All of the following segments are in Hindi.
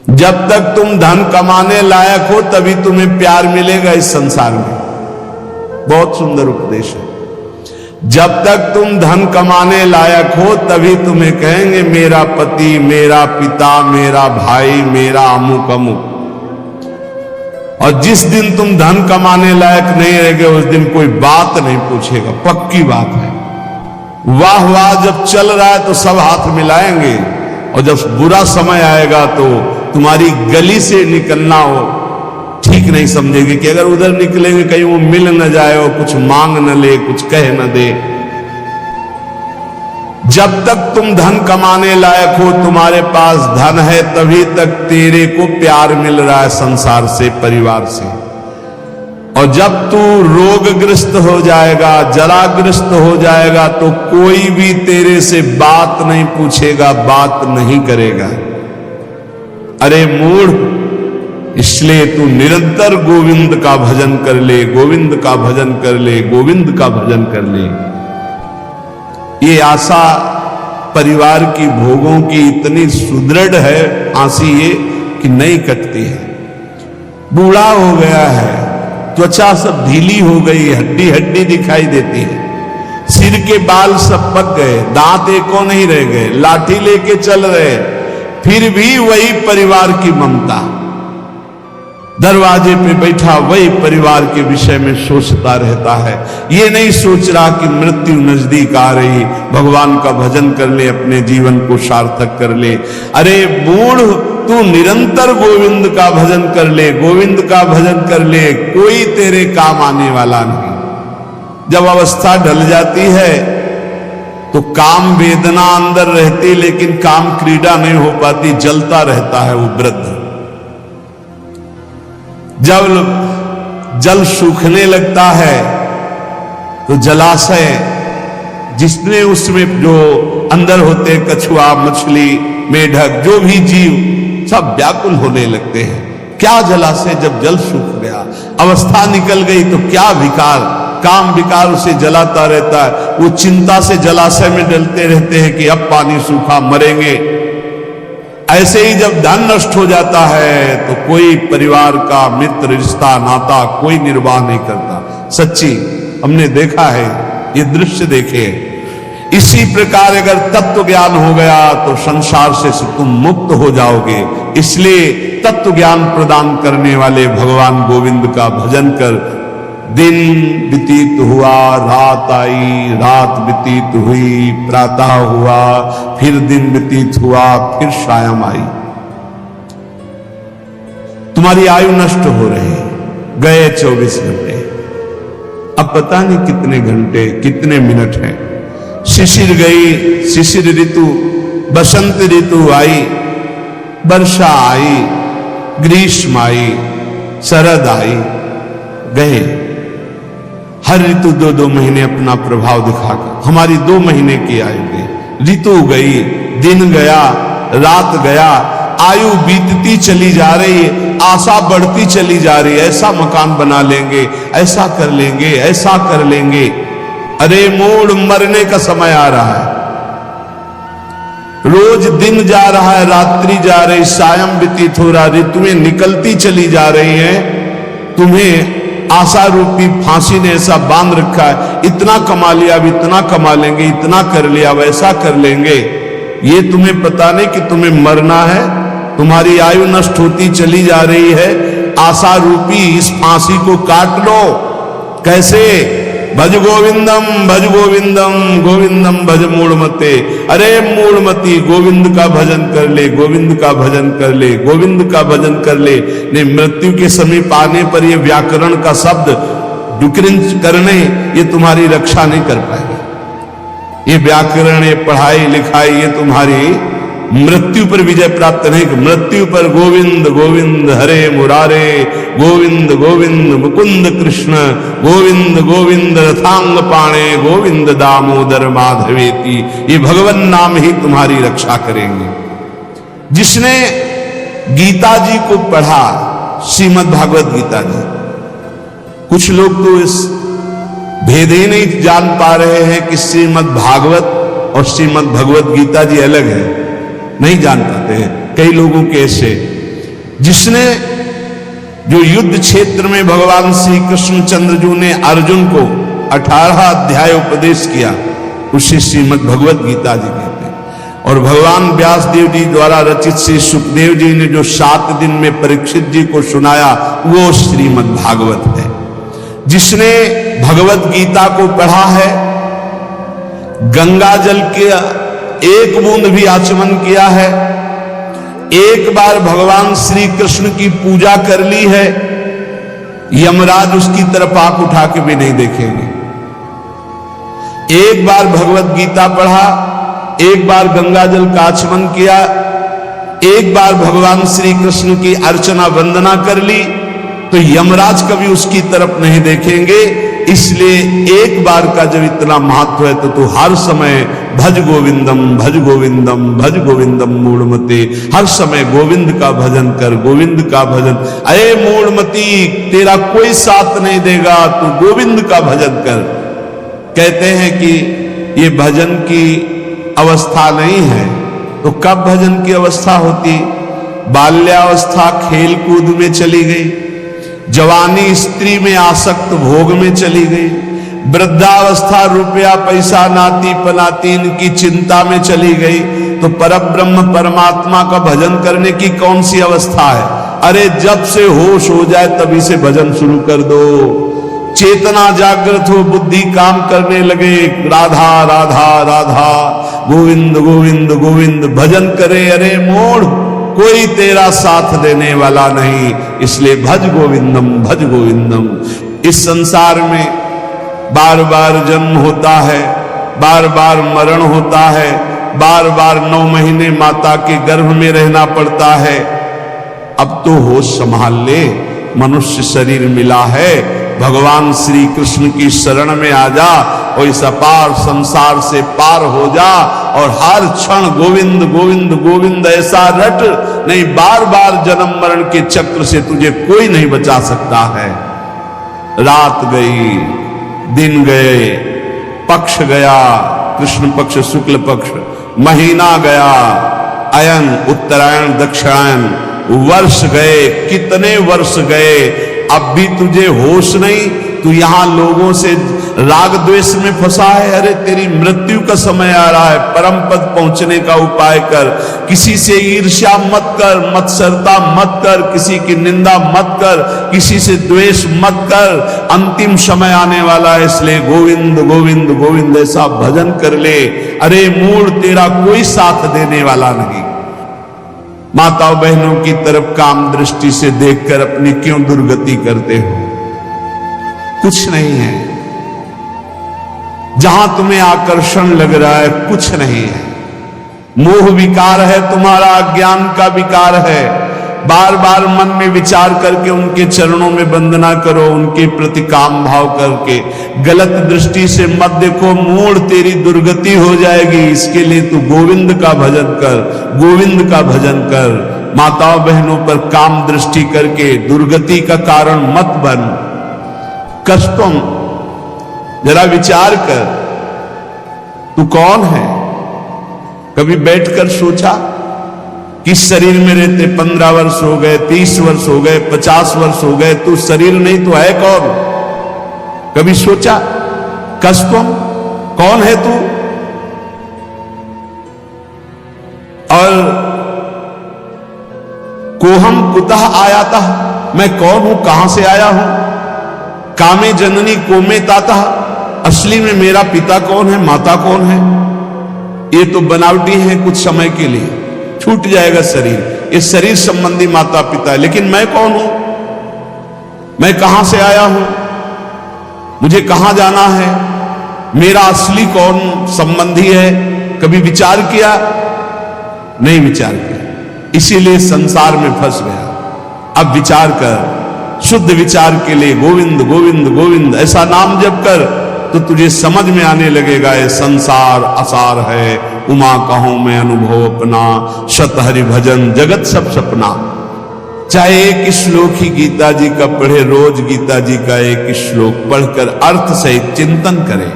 जब तक तुम धन कमाने लायक हो तभी तुम्हें प्यार मिलेगा इस संसार में। बहुत सुंदर उपदेश है। जब तक तुम धन कमाने लायक हो तभी तुम्हें कहेंगे मेरा पति, मेरा पिता, मेरा भाई, मेरा अमुक अमुक। और जिस दिन तुम धन कमाने लायक नहीं रहेंगे उस दिन कोई बात नहीं पूछेगा, पक्की बात है। वाह वाह जब चल रहा है तो सब हाथ मिलाएंगे, और जब बुरा समय आएगा तो तुम्हारी गली से निकलना हो ठीक नहीं समझेगी कि अगर उधर निकलेंगे कहीं वो मिल न जाए और कुछ मांग न ले, कुछ कह न दे। जब तक तुम धन कमाने लायक हो, तुम्हारे पास धन है, तभी तक तेरे को प्यार मिल रहा है संसार से, परिवार से। और जब तू रोगग्रस्त हो जाएगा, जराग्रस्त हो जाएगा तो कोई भी तेरे से बात नहीं पूछेगा, बात नहीं करेगा। अरे मूढ़, इसलिए तू निरंतर गोविंद का भजन कर ले, गोविंद का भजन कर ले, गोविंद का भजन कर ले। ये आशा परिवार की भोगों की इतनी सुदृढ़ है, आंसी ये कि नहीं कटती है। बूढ़ा हो गया है, त्वचा सब ढीली हो गई, हड्डी हड्डी दिखाई देती है, सिर के बाल सब पक गए, दांत एको नहीं रह गए, लाठी लेके चल रहे, फिर भी वही परिवार की ममता। दरवाजे पे बैठा वही परिवार के विषय में सोचता रहता है। ये नहीं सोच रहा कि मृत्यु नजदीक आ रही, भगवान का भजन कर ले, अपने जीवन को सार्थक कर ले। अरे बूढ़, तू निरंतर गोविंद का भजन कर ले, गोविंद का भजन कर ले, कोई तेरे काम आने वाला नहीं। जब अवस्था ढल जाती है तो काम वेदना अंदर रहती, लेकिन काम क्रीड़ा नहीं हो पाती, जलता रहता है वो वृद्ध। जब जल सूखने लगता है तो जलाशय जिसने उसमें जो अंदर होते कछुआ, मछली, मेढक, जो भी जीव सब व्याकुल होने लगते हैं। क्या जलाशय, जब जल सूख गया, अवस्था निकल गई तो क्या विकार, काम विकार उसे जलाता रहता है। वो चिंता से जलाशय में डलते रहते हैं कि अब पानी सूखा, मरेंगे। ऐसे ही जब धन नष्ट हो जाता है तो कोई परिवार का मित्र, रिश्ता, नाता कोई निर्वाह नहीं करता। सच्ची हमने देखा है, ये दृश्य देखे। इसी प्रकार अगर तत्व ज्ञान हो गया तो संसार से तुम मुक्त हो जाओगे। इसलिए तत्व ज्ञान प्रदान करने वाले भगवान गोविंद का भजन कर। दिन व्यतीत हुआ, रात आई, रात व्यतीत हुई, प्रातः हुआ, फिर दिन व्यतीत हुआ, फिर सायं आई। तुम्हारी आयु नष्ट हो रही, गए 24 घंटे, अब पता नहीं कितने घंटे, कितने मिनट हैं। शिशिर गई, शिशिर ऋतु, बसंत ऋतु आई, वर्षा आई, ग्रीष्म आई, शरद आई, गए। हर ऋतु 2-2 महीने अपना प्रभाव दिखाकर हमारी 2 महीने की आयु गई, ऋतु गई, दिन गया, रात गया, आयु बीतती चली जा रही है, आशा बढ़ती चली जा रही है। ऐसा मकान बना लेंगे, ऐसा कर लेंगे, ऐसा कर लेंगे। अरे मूढ़, मरने का समय आ रहा है। रोज दिन जा रहा है, रात्रि जा रही, सायं व्यतीत हो रहा, ऋतुएं निकलती चली जा रही हैं। तुम्हें आशा रूपी फांसी ने ऐसा बांध रखा है, इतना कमा लिया, अब इतना कमा लेंगे, इतना कर लिया, वैसा कर लेंगे। ये तुम्हें पता नहीं कि तुम्हें मरना है, तुम्हारी आयु नष्ट होती चली जा रही है। आशा रूपी इस फांसी को काट लो। कैसे? भज गोविंदम, भज गोविंदम, गोविंदम भज मूढ़मते। अरे मूढ़मती, गोविंद का भजन कर ले, गोविंद का भजन कर ले, गोविंद का भजन कर ले। नहीं, मृत्यु के समीप आने पर ये व्याकरण का शब्द डुक्रिंच करने, ये तुम्हारी रक्षा नहीं कर पाएगा। ये व्याकरण, ये पढ़ाई लिखाई, ये तुम्हारी मृत्यु पर विजय प्राप्त नहीं। मृत्यु पर गोविंद गोविंद हरे मुरारे, गोविंद गोविंद मुकुंद कृष्ण, गोविंद गोविंद रथांग पाणे, गोविंद दामोदर माधवेति, ये भगवान नाम ही तुम्हारी रक्षा करेंगे। जिसने गीता जी को पढ़ा, श्रीमद् भागवत गीता जी, कुछ लोग तो इस भेद ही नहीं जान पा रहे हैं कि श्रीमद् भागवत और श्रीमद् भगवत गीता जी अलग है, नहीं जान पाते हैं कई लोगों के ऐसे। जिसने जो युद्ध क्षेत्र में भगवान श्री कृष्णचंद्र जी ने अर्जुन को 18 अध्याय उपदेश किया, उसे श्रीमद् भगवत गीता जी कहते हैं। और भगवान व्यास देव जी द्वारा रचित श्री सुखदेव जी ने जो 7 दिन में परीक्षित जी को सुनाया, वो श्रीमद् भागवत है। जिसने भगवत गीता को पढ़ा है, गंगा जल के एक बूंद भी आचमन किया है, एक बार भगवान श्री कृष्ण की पूजा कर ली है, यमराज उसकी तरफ आंख उठा के भी नहीं देखेंगे। एक बार भगवत गीता पढ़ा, एक बार गंगा जल का आचमन किया, एक बार भगवान श्री कृष्ण की अर्चना वंदना कर ली, तो यमराज कभी उसकी तरफ नहीं देखेंगे। इसलिए एक बार का जब इतना महत्व है तो तू हर समय भज गोविंदम भज गोविंदम भज गोविंदम मूढ़मते, हर समय गोविंद का भजन कर, गोविंद का भजन। अरे मूढ़मती, तेरा कोई साथ नहीं देगा, तू गोविंद का भजन कर। कहते हैं कि ये भजन की अवस्था नहीं है, तो कब भजन की अवस्था होती? बाल्यावस्था खेल कूद में चली गई, जवानी स्त्री में आसक्त भोग में चली गई, वृद्धावस्था रुपया पैसा नाती पनाती इनकी चिंता में चली गई, तो परब्रह्म परमात्मा का भजन करने की कौन सी अवस्था है? अरे जब से होश हो जाए तभी से भजन शुरू कर दो। चेतना जागृत हो, बुद्धि काम करने लगे, राधा राधा राधा गोविंद गोविंद गोविंद भजन करे, अरे मोड़ कोई तेरा साथ देने वाला नहीं। इसलिए भज गोविंदम भज गोविंदम। इस संसार में बार बार जन्म होता है, बार बार मरण होता है, बार बार 9 महीने माता के गर्भ में रहना पड़ता है। अब तो होश संभाल ले, मनुष्य शरीर मिला है, भगवान श्री कृष्ण की शरण में आ जा और इस अपार संसार से पार हो जा, और हर क्षण गोविंद गोविंद गोविंद ऐसा रट, नहीं बार बार जन्म मरण के चक्र से तुझे कोई नहीं बचा सकता है। रात गई, दिन गए, पक्ष गया, कृष्ण पक्ष शुक्ल पक्ष, महीना गया, अयन उत्तरायण दक्षिणायन, वर्ष गए, कितने वर्ष गए, अब भी तुझे होश नहीं। तू यहां लोगों से राग द्वेष में फंसा है। अरे तेरी मृत्यु का समय आ रहा है, परम पद पहुंचने का उपाय कर। किसी से ईर्ष्या मत कर, मत्सरता मत कर, किसी की निंदा मत कर, किसी से द्वेष मत कर। अंतिम समय आने वाला है, इसलिए गोविंद गोविंद गोविंद ऐसा भजन कर ले। अरे मूढ़, तेरा कोई साथ देने वाला नहीं। माताओं बहनों की तरफ काम दृष्टि से देखकर अपनी क्यों दुर्गति करते हो? कुछ नहीं है। जहां तुम्हें आकर्षण लग रहा है, कुछ नहीं है। मोह विकार है तुम्हारा, अज्ञान का विकार है। बार बार मन में विचार करके उनके चरणों में वंदना करो, उनके प्रति काम भाव करके। गलत दृष्टि से मत देखो, मूढ़ तेरी दुर्गति हो जाएगी। इसके लिए तू गोविंद का भजन कर, गोविंद का भजन कर। माताओं बहनों पर काम दृष्टि करके दुर्गति का कारण मत बन। कष्टों, जरा विचार कर, तू कौन है? कभी बैठकर सोचा कि शरीर में रहते 15 वर्ष हो गए, 30 वर्ष हो गए, 50 वर्ष हो गए, तू शरीर नहीं तो है कौन? कभी सोचा? कष्टों, कौन है तू? और कोहम कुतः आया था, मैं कौन हूं, कहां से आया हूं? कामे जननी कोमे ताता, असली में मेरा पिता कौन है, माता कौन है? ये तो बनावटी है, कुछ समय के लिए छूट जाएगा शरीर। ये शरीर संबंधी माता पिता है, लेकिन मैं कौन हूं? मैं कहां से आया हूं? मुझे कहां जाना है? मेरा असली कौन संबंधी है? कभी विचार किया? नहीं विचार किया, इसीलिए संसार में फंस गया। अब विचार कर, शुद्ध विचार के लिए गोविंद गोविंद गोविंद ऐसा नाम जप कर, तो तुझे समझ में आने लगेगा ये संसार असार है। उमा कहूं मैं अनुभव अपना, शत हरि भजन जगत सब सपना। चाहे एक श्लोक ही गीता जी का पढ़े, रोज गीता जी का एक श्लोक पढ़कर अर्थ सहित चिंतन करे।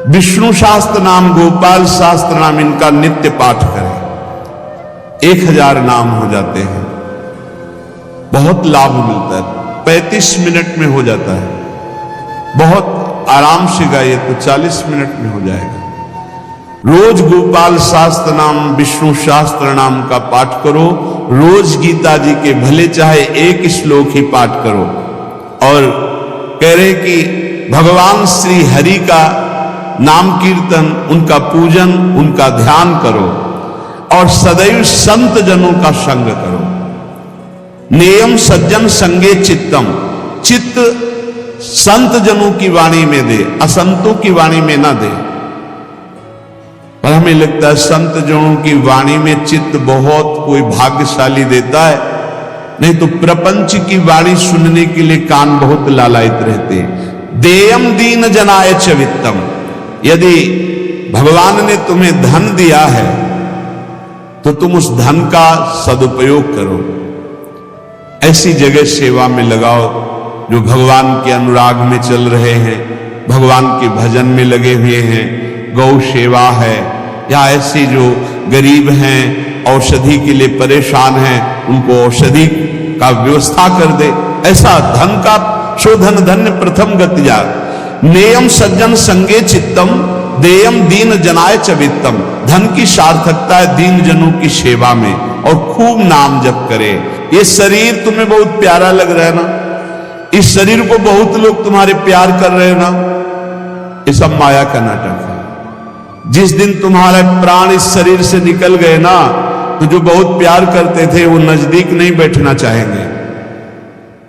विष्णु शास्त्र नाम, गोपाल शास्त्र नाम, इनका नित्य पाठ करें। 1000 नाम हो जाते हैं। बहुत लाभ मिलता है। 35 मिनट में हो जाता है, बहुत आराम से गाइए तो 40 मिनट में हो जाएगा। रोज गोपाल शास्त्र नाम, विष्णु शास्त्र नाम का पाठ करो, रोज गीता जी के भले चाहे एक श्लोक ही पाठ करो। और कह रहे कि भगवान श्री हरि का नाम कीर्तन, उनका पूजन, उनका ध्यान करो और सदैव संत जनों का संग करो। नेयम सज्जन संगे चित्तम, चित्त संत जनों की वाणी में दे, असंतों की वाणी में ना दे। पर हमें लगता है संत जनों की वाणी में चित्त बहुत कोई भाग्यशाली देता है, नहीं तो प्रपंच की वाणी सुनने के लिए कान बहुत लालायित रहते हैं। देयम दीन जनाय च वित्तम, यदि भगवान ने तुम्हें धन दिया है तो तुम उस धन का सदुपयोग करो, ऐसी जगह सेवा में लगाओ जो भगवान के अनुराग में चल रहे हैं, भगवान के भजन में लगे हुए हैं। गौ सेवा है, या ऐसे जो गरीब हैं, औषधि के लिए परेशान हैं, उनको औषधि का व्यवस्था कर दे। ऐसा धन का शोधन धन्य प्रथम गतिया। नेयम सज्जन संगे चित्तम, देयम दीन जनाय च वित्तम। धन की सार्थकता है दीन जनों की सेवा में, और खूब नाम जप करे। ये शरीर तुम्हें बहुत प्यारा लग रहा है ना, इस शरीर को बहुत लोग तुम्हारे प्यार कर रहे हैं ना, ये सब माया का नाटक है। जिस दिन तुम्हारे प्राण इस शरीर से निकल गए ना, तो जो बहुत प्यार करते थे वो नजदीक नहीं बैठना चाहेंगे।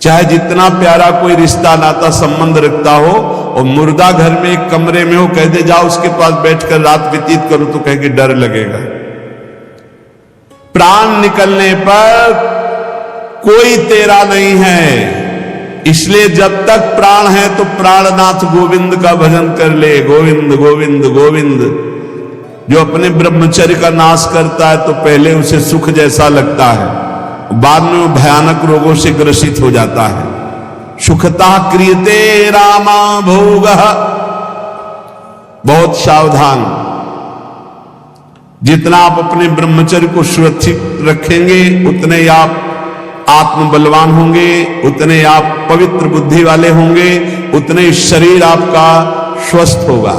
चाहे जितना प्यारा कोई रिश्ता नाता संबंध रखता हो, और मुर्दा घर में एक कमरे में हो, कह दे जाओ उसके पास बैठकर रात व्यतीत करो, तो कह के डर लगेगा। प्राण निकलने पर कोई तेरा नहीं है, इसलिए जब तक प्राण है तो प्राणनाथ गोविंद का भजन कर ले। गोविंद गोविंद गोविंद। जो अपने ब्रह्मचर्य का नाश करता है तो पहले उसे सुख जैसा लगता है, बाद में वो भयानक रोगों से ग्रसित हो जाता है। सुखता क्रियते रामा भोगः, बहुत सावधान। जितना आप अपने ब्रह्मचर्य को सुरक्षित रखेंगे उतने आप आत्म बलवान होंगे, उतने आप पवित्र बुद्धि वाले होंगे, उतने शरीर आपका स्वस्थ होगा,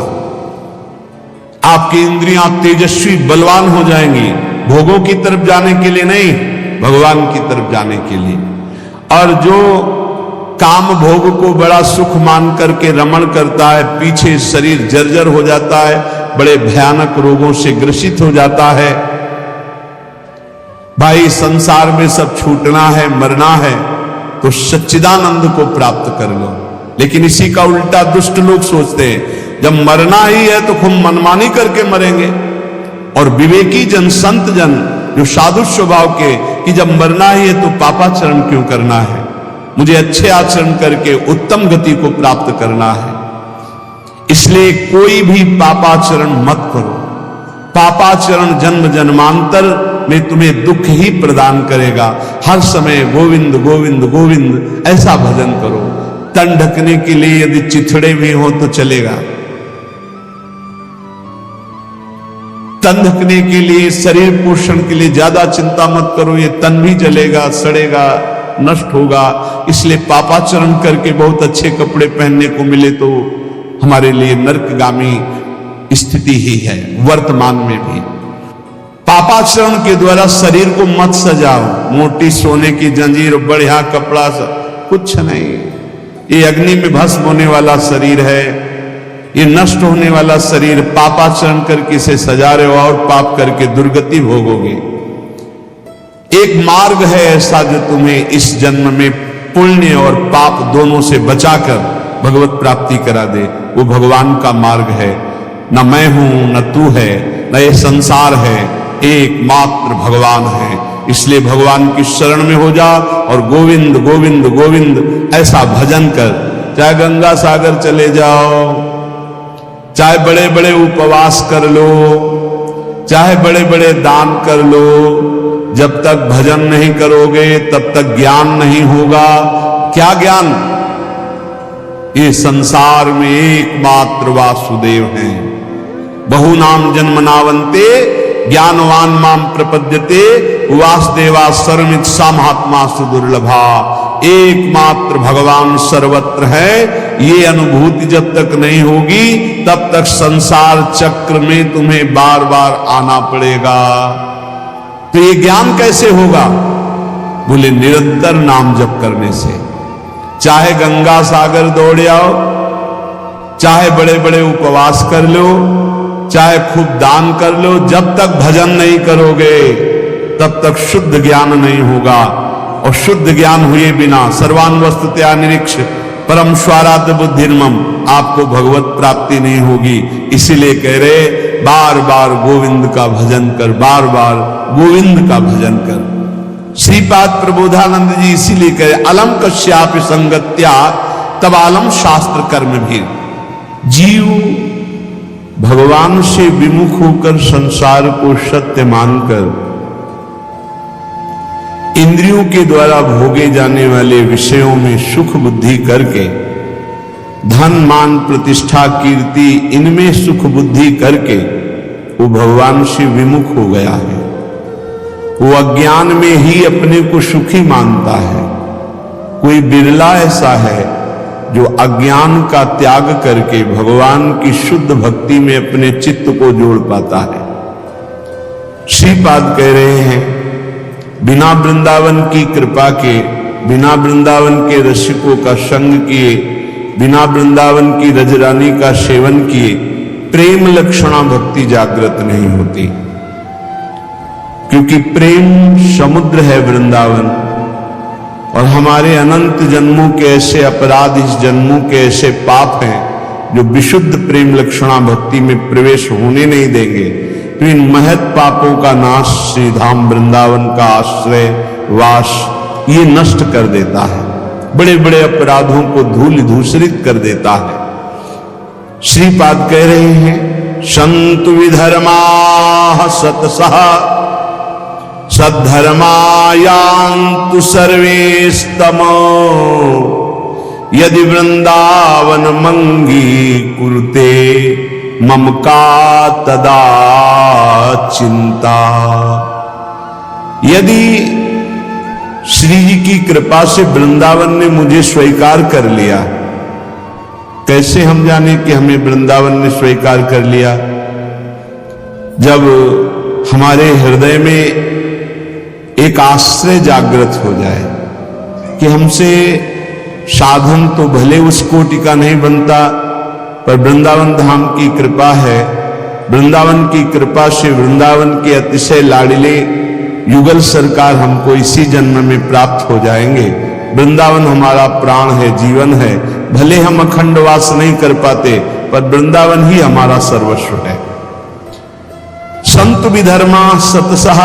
आपकी इंद्रियां तेजस्वी बलवान हो जाएंगी। भोगों की तरफ जाने के लिए नहीं, भगवान की तरफ जाने के लिए। और जो काम भोग को बड़ा सुख मान करके रमण करता है, पीछे शरीर जर्जर हो जाता है, बड़े भयानक रोगों से ग्रसित हो जाता है। भाई संसार में सब छूटना है, मरना है, तो सच्चिदानंद को प्राप्त कर लो। लेकिन इसी का उल्टा दुष्ट लोग सोचते हैं, जब मरना ही है तो खूब मनमानी करके मरेंगे। और विवेकी जन, संत जन, जो साधु स्वभाव के, कि जब मरना ही है तो पापाचरण क्यों करना है, मुझे अच्छे आचरण करके उत्तम गति को प्राप्त करना है। इसलिए कोई भी पापाचरण मत करो। पापाचरण जन्म जन्मांतर में तुम्हें दुख ही प्रदान करेगा। हर समय गोविंद गोविंद गोविंद ऐसा भजन करो। तन ढकने के लिए यदि चिथड़े भी हो तो चलेगा, तन ढकने के लिए, शरीर पोषण के लिए ज्यादा चिंता मत करो, ये तन भी जलेगा, सड़ेगा, नष्ट होगा। इसलिए पापाचरण करके बहुत अच्छे कपड़े पहनने को मिले तो हमारे लिए नरकगामी स्थिति ही है। वर्तमान में भी पापाचरण के द्वारा शरीर को मत सजाओ, मोटी सोने की जंजीर, बढ़िया कपड़ा, कुछ नहीं। ये अग्नि में भस्म होने वाला शरीर है, ये नष्ट होने वाला शरीर। पापाचरण करके इसे सजा रहे हो और पाप करके दुर्गति भोगोगे। एक मार्ग है ऐसा जो तुम्हें इस जन्म में पुण्य और पाप दोनों से बचाकर भगवत प्राप्ति करा दे। वो भगवान का मार्ग है। न मैं हूं, न तू है, न ये संसार है, एकमात्र भगवान है। इसलिए भगवान की शरण में हो जा और गोविंद गोविंद गोविंद ऐसा भजन कर। चाहे गंगा सागर चले जाओ, चाहे बड़े बड़े उपवास कर लो, चाहे बड़े बड़े दान कर लो, जब तक भजन नहीं करोगे तब तक ज्ञान नहीं होगा। क्या ज्ञान? ये संसार में एकमात्र वासुदेव हैं। बहुनाम जन्मनावंते ज्ञानवान माम प्रपद्यते वासुदेवा सर्वमित सा महात्मा सुदुर्लभा, एकमात्र भगवान सर्वत्र है, ये अनुभूति जब तक नहीं होगी तब तक संसार चक्र में तुम्हें बार बार आना पड़ेगा। तो ये ज्ञान कैसे होगा? बोले निरंतर नाम जप करने से। चाहे गंगा सागर दौड़ आओ, चाहे बड़े बड़े उपवास कर लो, चाहे खूब दान कर लो, जब तक भजन नहीं करोगे तब तक शुद्ध ज्ञान नहीं होगा। और शुद्ध ज्ञान हुए बिना सर्वान वस्तुतया निरीक्ष परम स्वाराध बुद्धिर्मम, आपको भगवत प्राप्ति नहीं होगी। इसीलिए कह रहे बार बार गोविंद का भजन कर, बार बार गोविंद का भजन कर। श्रीपाद प्रबोधानंद जी इसीलिए कह रहे अलम कश्यापि संगत्या तब आलम शास्त्र कर्म भी। जीव भगवान से विमुख होकर संसार को सत्य मानकर इंद्रियों के द्वारा भोगे जाने वाले विषयों में सुख बुद्धि करके, धन मान प्रतिष्ठा कीर्ति इनमें सुख बुद्धि करके वो भगवान से विमुख हो गया है। वो अज्ञान में ही अपने को सुखी मानता है। कोई बिरला ऐसा है जो अज्ञान का त्याग करके भगवान की शुद्ध भक्ति में अपने चित्त को जोड़ पाता है। श्रीपाद कह रहे हैं बिना वृंदावन की कृपा के, बिना वृंदावन के रसिकों का संग किए, बिना वृंदावन की रजरानी का सेवन किए प्रेम लक्षणा भक्ति जागृत नहीं होती। क्योंकि प्रेम समुद्र है वृंदावन, और हमारे अनंत जन्मों के ऐसे अपराध, इस जन्मों के ऐसे पाप हैं जो विशुद्ध प्रेम लक्षणा भक्ति में प्रवेश होने नहीं देंगे। तो इन महत पापों का नाश श्रीधाम वृंदावन का आश्रय वास ये नष्ट कर देता है, बड़े बड़े अपराधों को धूल धूसरित कर देता है। श्रीपाद कह रहे हैं संतु विधर्मा सतसः सद्धर्मायान्तु सर्वेस्तमो यदि वृंदावन मंगी कुरुते मम का तदा चिंता। यदि श्री जी की कृपा से वृंदावन ने मुझे स्वीकार कर लिया, कैसे हम जाने कि हमें वृंदावन ने स्वीकार कर लिया? जब हमारे हृदय में एक आश्रय जागृत हो जाए कि हमसे साधन तो भले उस कोटि का नहीं बनता, पर वृंदावन धाम की कृपा है। वृंदावन की कृपा से वृंदावन के अतिशय लाडले युगल सरकार हमको इसी जन्म में प्राप्त हो जाएंगे। वृंदावन हमारा प्राण है, जीवन है। भले हम अखंड वास नहीं कर पाते, पर वृंदावन ही हमारा सर्वस्व है। संत विधर्मा सतसः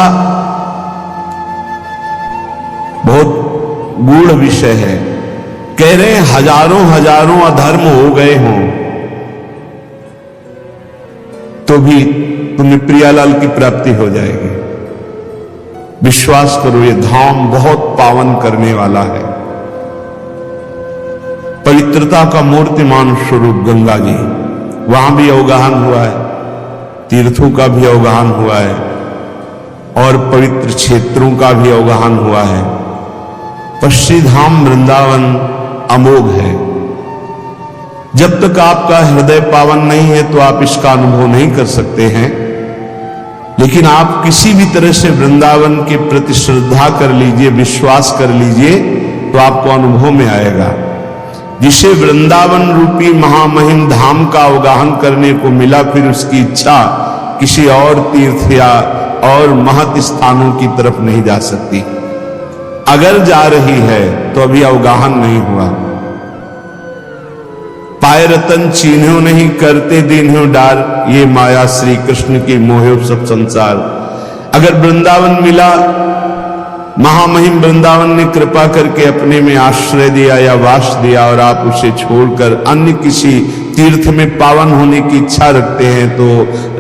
बहुत गूढ़ विषय है। कह रहे हैं हजारों हजारों अधर्म हो गए हों तो भी तुम्हें प्रियालाल की प्राप्ति हो जाएगी। विश्वास करो, ये धाम बहुत पावन करने वाला है। पवित्रता का मूर्तिमान स्वरूप गंगा जी, वहां भी अवगाहन हुआ है, तीर्थों का भी अवगाहन हुआ है और पवित्र क्षेत्रों का भी अवगाहन हुआ है। पश्चिम धाम वृंदावन अमोघ है। जब तक आपका हृदय पावन नहीं है तो आप इसका अनुभव नहीं कर सकते हैं। लेकिन आप किसी भी तरह से वृंदावन के प्रति श्रद्धा कर लीजिए, विश्वास कर लीजिए, तो आपको अनुभव में आएगा। जिसे वृंदावन रूपी महामहिम धाम का अवगाहन करने को मिला, फिर उसकी इच्छा किसी और तीर्थ या और महत स्थानों की तरफ नहीं जा सकती। अगर जा रही है तो अभी अवगाहन नहीं हुआ। पाए रतन चीन्हो नहीं, करते दीन्हो डार, ये माया श्री कृष्ण की मोहे सब संसार। अगर वृंदावन मिला, महामहिम वृंदावन ने कृपा करके अपने में आश्रय दिया या वास दिया, और आप उसे छोड़कर अन्य किसी तीर्थ में पावन होने की इच्छा रखते हैं, तो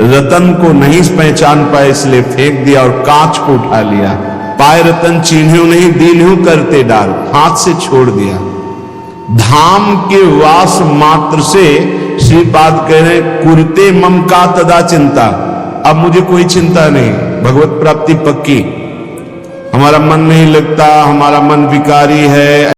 रतन को नहीं पहचान पाए इसलिए फेंक दिया और कांच को उठा लिया। पाए रतन चीन्हो नहीं, दीन्हो करते डार, हाथ से छोड़ दिया। धाम के वास मात्र से श्रीपाद कह रहे कुरते मम का तदा चिंता, अब मुझे कोई चिंता नहीं, भगवत प्राप्ति पक्की। हमारा मन नहीं लगता, हमारा मन विकारी है।